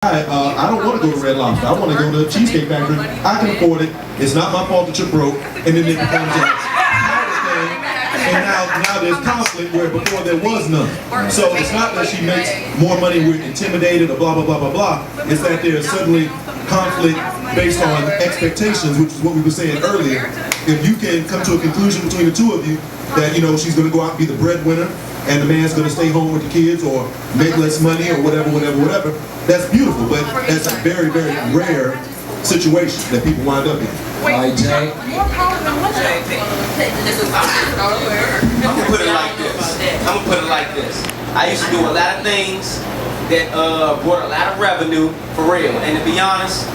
I don't want to go to Red Lobster. I want to go to Cheesecake Factory. I can afford it. It's not my fault that you're broke. And then it becomes a and now there's conflict where before there was none. So it's not that she makes more money, we're intimidated or blah, blah, blah, blah, blah. It's that there's suddenly conflict based on expectations, which is what we were saying earlier. If you can come to a conclusion between the two of you that, you know, she's going to go out and be the breadwinner and the man's going to stay home with the kids or make less money or whatever, that's beautiful, but that's a very, very rare situation that people wind up in. Wait, Jay. I'm gonna put it like this. I used to do a lot of things that brought a lot of revenue for real. And to be honest,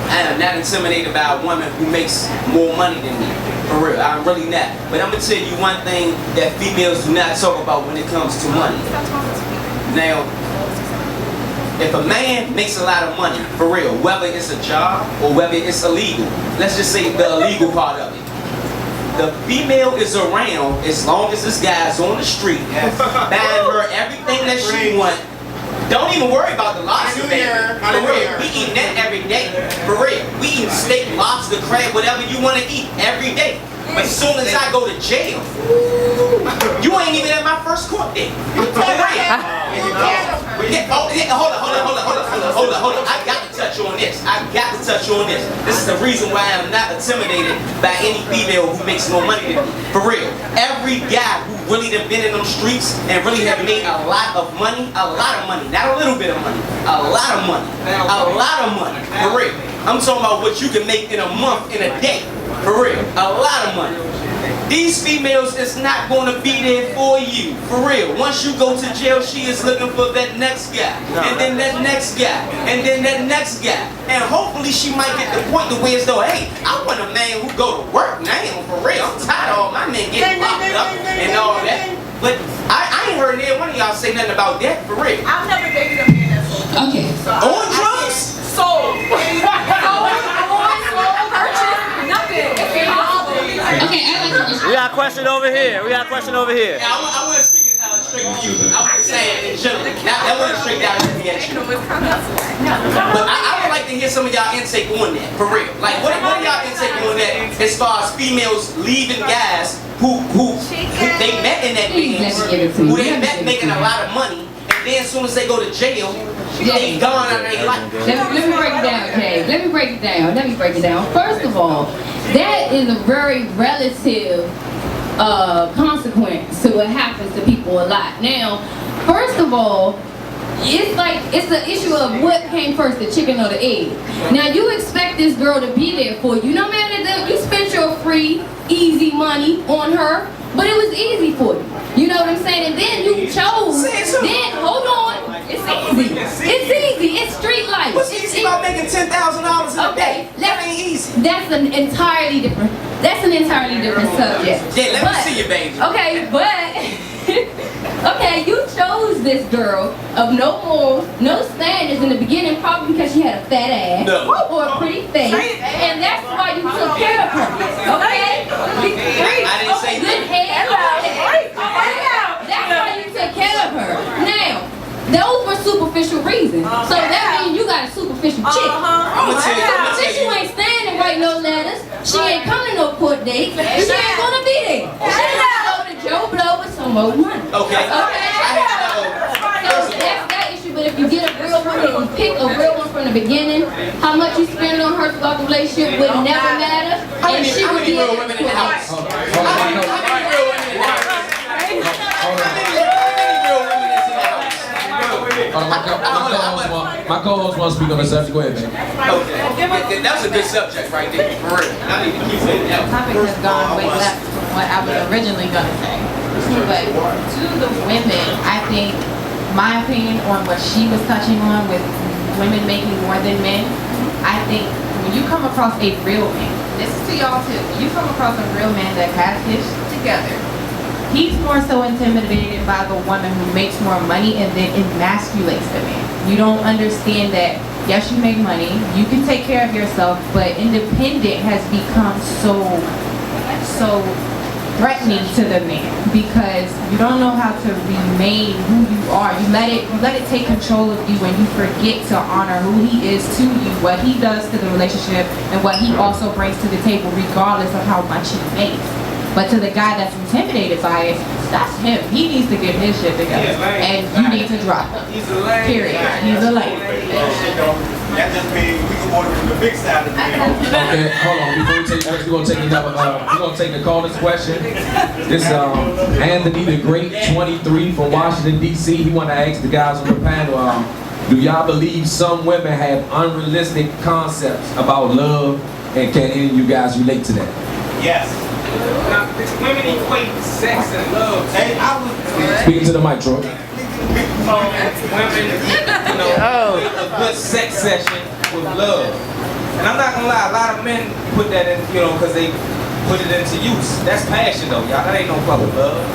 I am not intimidated by a woman who makes more money than me. For real, I'm really not. But I'm gonna tell you one thing that females do not talk about when it comes to money. Now, if a man makes a lot of money, for real, whether it's a job or whether it's illegal, let's just say the illegal part of it. The female is around as long as this guy's on the street, buying her everything that she wants. Don't even worry about the lobster, baby. For real, we eating that every day. For real, we eating steak, lobster, crab, whatever you want to eat every day. But as soon as I go to jail, you ain't even at my first court date. For real. Hold on. I got to touch on this. This is the reason why I'm not intimidated by any female who makes more money than me. For real. Every guy who really done been in them streets and really have made a lot of money, not a little bit of money, a lot of money. For real. I'm talking about what you can make in a month, in a day. For real. A lot of money. These females is not going to be there for you, for real. Once you go to jail, she is looking for that next guy, and then that next guy, and then that next guy. And hopefully she might get the point to where it's though, hey, I want a man who go to work now, for real. I'm tired of all my men getting locked up and all that. But I ain't heard neither one of y'all say nothing about that, for real. I've never dated a man that's sold. Okay. On drugs? Sold. Purchase, nothing. Okay, We got a question over here. Yeah, I want to speak it straight to you. I want to say it in general. That wasn't straight down to me at you. But I would like to hear some of y'all intake on that, for real. Like, what are y'all intake on that as far as females leaving guys who they met in that business, who they met making a lot of money, and then as soon as they go to jail, they gone out of their life. let me break it down, okay? Let me break it down. First of all, that is a very relative consequence to what happens to people a lot. Now, first of all, it's the issue of what came first, the chicken or the egg. Now, you expect this girl to be there for you. No matter that you spent your free, easy money on her, but it was easy for you. You know what I'm saying? And then you chose. Then hold on, it's easy. It's street life. What's easy about making $10,000 in a day? That ain't easy. That's an entirely different subject. Yeah, let me see you, baby. Okay, but okay, you chose this girl of no standards in the beginning, probably because she had a fat ass or a pretty face, and that's why you took care of her. Okay? I didn't say good hair. That's why you took care of her. Now, those were superficial reasons. So that means you got a superficial chick. Since you ain't standing writing no letters, she ain't coming to no court date, she ain't gonna be there. She's gonna go to Joe Blow with some more money. Okay. So that's that issue. But if you get a real one and you pick a real one from the beginning, how much you spend on her throughout the relationship would never matter, and she would be real women in the house? My co-host wants to speak on the subject. Go ahead, man. Okay. That's a good subject right there. For real. I need to keep saying that. The topic has gone way left from what I was originally going to say. But to the women, I think my opinion on what she was touching on with women making more than men, I think when you come across a real man, this is to y'all too, when you come across a real man that has his together, he's more so intimidated by the woman who makes more money and then emasculates the man. You don't understand that, yes, you make money, you can take care of yourself, but independent has become so threatening to the man because you don't know how to remain who you are. You let it take control of you when you forget to honor who he is to you, what he does to the relationship, and what he also brings to the table, regardless of how much he makes. But to the guy that's intimidated by it, that's him. He needs to get his shit together, and you need to drop him. He's a lame. Period. He's a lame. That just means we can order from the big side of the meal. Okay, hold on. Before we take, we're gonna take another. We're gonna take the caller's question. This Anthony the Great, 23 from Washington D.C. He want to ask the guys on the panel. Do y'all believe some women have unrealistic concepts about love, and can any of you guys relate to that? Yes. Now, women equate sex and love. Hey, I was. Speaking to the mic, Troy. Women, you know, a good sex session with love. And I'm not gonna lie, a lot of men put that in, you know, because they put it into use. That's passion though, y'all. That ain't no fucking love. You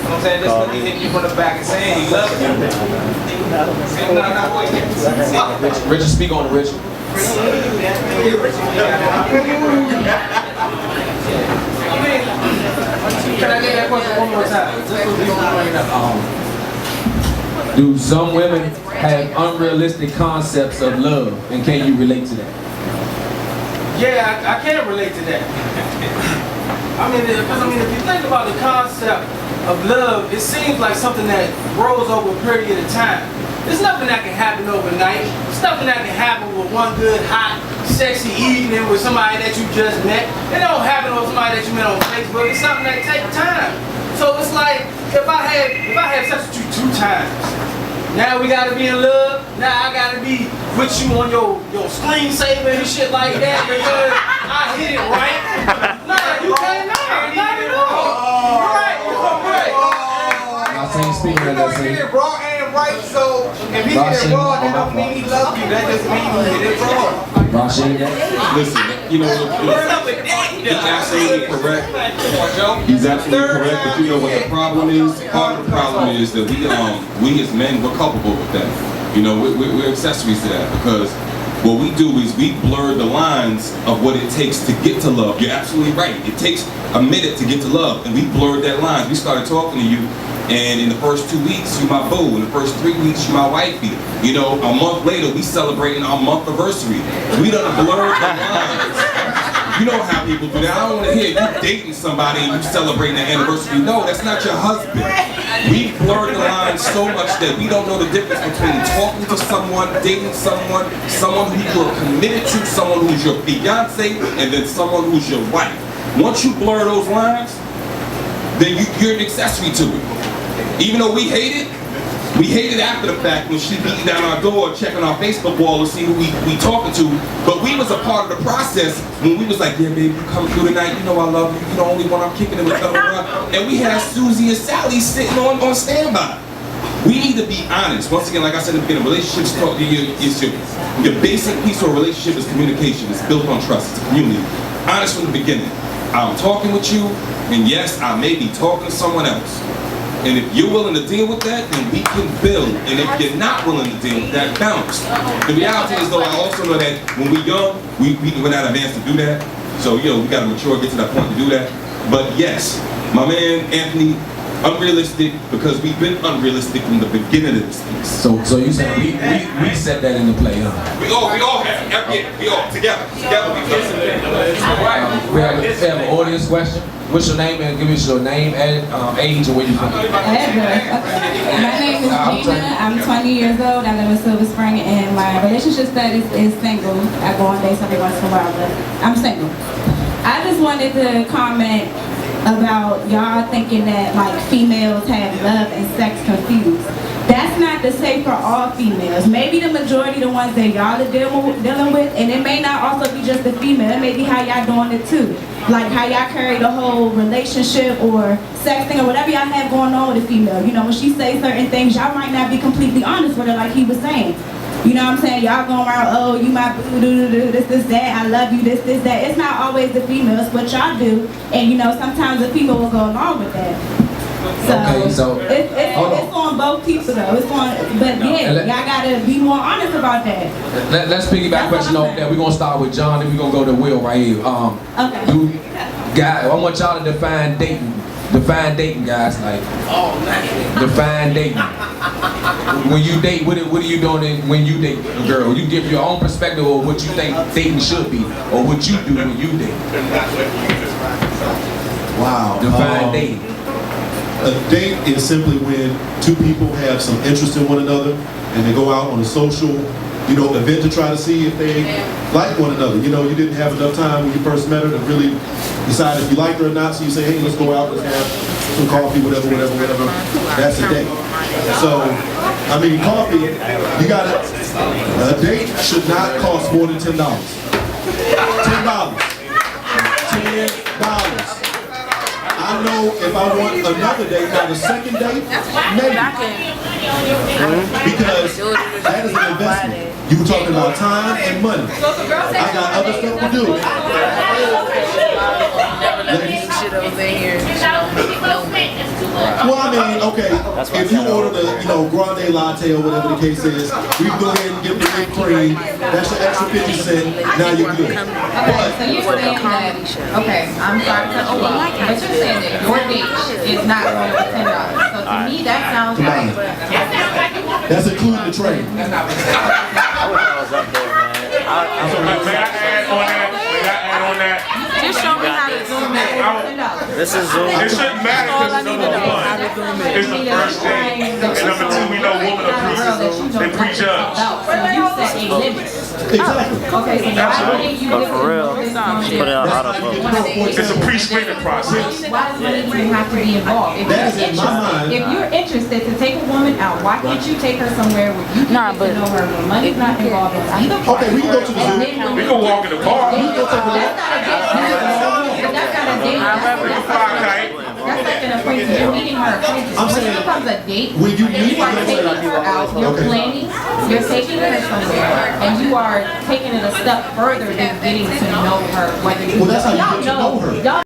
know what I'm saying? Just because he hitting you from the back and saying he loves you. Richard, speak on it, Richard. Can I get that question one more time? Do some women have unrealistic concepts of love, and can you relate to that? Yeah, I can relate to that. Because if you think about the concept of love, it seems like something that grows over a period of time. There's nothing that can happen overnight. There's nothing that can happen with one good, hot, sexy evening with somebody that you just met. It don't happen with somebody that you met on Facebook. It's something that takes time. So it's like if I had sex with you 2 times, now we gotta be in love. Now I gotta be with you on your screensaver and shit like that because I hit it right. No, you can't. Not at all. Right. I'm saying speaking of that, He hit it raw and right. So if he hit it raw, that don't mean he loves you. That just means he hit it raw. Rashid, Listen, you know, What's up with that? he's absolutely correct. He's absolutely correct, but you know what the problem is? Part of the problem is that we as men, we're culpable with that. You know, we're accessories to that because what we do is we blur the lines of what it takes to get to love. You're absolutely right. It takes a minute to get to love, and we blurred that line. We started talking to you, and in the first 2 weeks, you're my boo. In the first 3 weeks, you're my wifey. You know, a month later, we celebrating our month anniversary. We done blurred the lines. You know how people do that. I don't want to hear you dating somebody and you celebrating the anniversary. No, that's not your husband. We blurred the lines so much that we don't know the difference between talking to someone, dating someone who you're committed to, someone who's your fiance, and then someone who's your wife. Once you blur those lines, then you're an accessory to it. Even though we hate it after the fact when she beating down our door, checking our Facebook wall to see who we talking to. But we was a part of the process when we was like, yeah, baby, you come through tonight. You know I love you. You're the only one I'm kicking it with. And we had Susie and Sally sitting on standby. We need to be honest. Once again, like I said in the beginning, relationships talk. Your basic piece of a relationship is communication. It's built on trust. It's a community. Honest from the beginning. I'm talking with you, and yes, I may be talking to someone else. And if you're willing to deal with that, then we can build. And if you're not willing to deal with that, bounce. The reality is, though, I also know that when we're young, we're not advanced to do that. So, we got to mature, get to that point to do that. But yes, my man Anthony, unrealistic because we've been unrealistic from the beginning of this piece. So you said we set that into play, huh? We all have, we all together we have an audience question. What's your name and give us your name and age and where you from? My name is Gina. I'm 20 years old. I live in Silver Spring, and my relationship status is single. I go on dates every once in a while, but I'm single. I just wanted to comment about y'all thinking that like females have love and sex confused. That's not to say for all females. Maybe the majority of the ones that y'all are dealing with, and it may not also be just the female. It may be how y'all doing it too. Like how y'all carry the whole relationship or sex thing or whatever y'all have going on with a female. You know, when she says certain things, y'all might not be completely honest with her like he was saying. You know what I'm saying? Y'all going around, oh, you my boo, this, that, I love you, this, that. It's not always the female, it's what y'all do. And you know, sometimes the female will go along with that. So, it's on both people though. It's on, but yeah, y'all gotta be more honest about that. Let's piggyback question off that. We're gonna start with John, and we're gonna go to Will right here. Okay. Guy, I want y'all to define dating. Define dating, guys. Like, define dating. When you date, what are you doing when you date a girl? You give your own perspective of what you think dating should be, or what you do when you date. Wow. Define dating. A date is simply when two people have some interest in one another and they go out on a social, event to try to see if they like one another. You didn't have enough time when you first met her to really decide if you liked her or not, so you say, hey, let's go out, let's have some coffee, whatever. That's a date. So, coffee, you got it. A date should not cost more than $10. $10. I know if I want another date, now the second date, maybe. Because that is an investment. You were talking about time and money. I got other stuff to do. Well, okay, if you order the, grande latte or whatever the case is, we can go ahead and get the whipped cream. That's your extra 50 cents. Now you're good. So you're saying that, okay, I'm sorry to cut you off, but you're saying that your date is not going to be $10. So to me, that sounds like... That's including the trade. I wish I was up there, man. May I add on that? Just show me how to zoom in. This is Zoom. It shouldn't matter because it's number one. It's the first thing. And number two, we know women are they prejudge. So you set a limit. Exactly. Okay, so why wouldn't you But for real, put it on autofocus. It's a pre-screening process. Why does money even have to be involved? If you're interested to take a woman out, why can't you take her somewhere where you can get to know her where money's not involved in either part? Okay, we can go to the zoo. We can walk in the park. That's not a date. That's not a date. That's like an acquaintance. You're meeting her acquaintance. I'm When saying, it becomes a date, when you meet you are taking her out, you're Okay. planning, you're taking her somewhere, and you are taking it a step further than getting to know her. Whether you Well, that's how you y'all get to know know